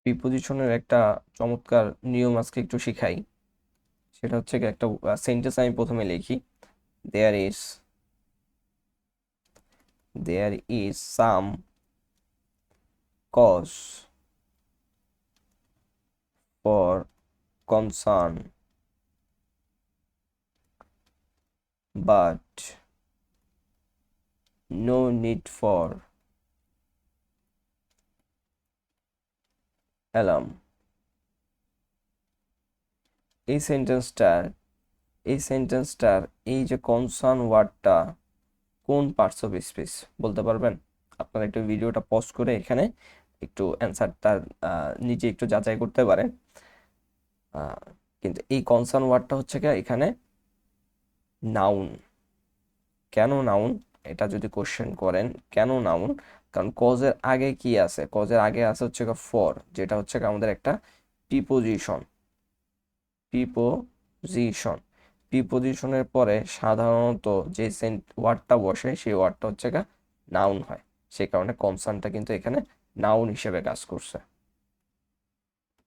প্রিপোজিশনের একটা চমৎকার নিয়ম আজকে একটু শিখাই। সেটা হচ্ছে কি, একটা সেন্টেন্স আমি প্রথমে লিখি। There is there is some cause for concern, but no need for alarm. এই সেন্টেন্সটার এই সেন্টেন্সটার এই যে কনসার্ন ওয়ার্ডটা কোন পার্টস অফ স্পিচ বলতে পারবেন? আপনারা একটু ভিডিওটা পজ করে এখানে একটু অ্যান্সারটা নিজে একটু যাচাই করতে পারেন। আহ, কিন্তু এই কনসার্ন ওয়ার্ডটা হচ্ছে কি এখানে নাউন। কেন নাউন? এটা যদি কোশ্চেন করেন কেন নাউন, কারণ কজের আগে কি আছে? কজের আগে আছে হচ্ছে ফর, যেটা হচ্ছে আমাদের একটা প্রিপোজিশন। প্রিপোজিশন প্রিপোজিশনের পরে সাধারণত যে ওয়ার্ডটা বসে সেই ওয়ার্ডটা হচ্ছে নাউন হয়। সেই কারণে কনসার্নটা কিন্তু এখানে নাউন হিসেবে কাজ করছে।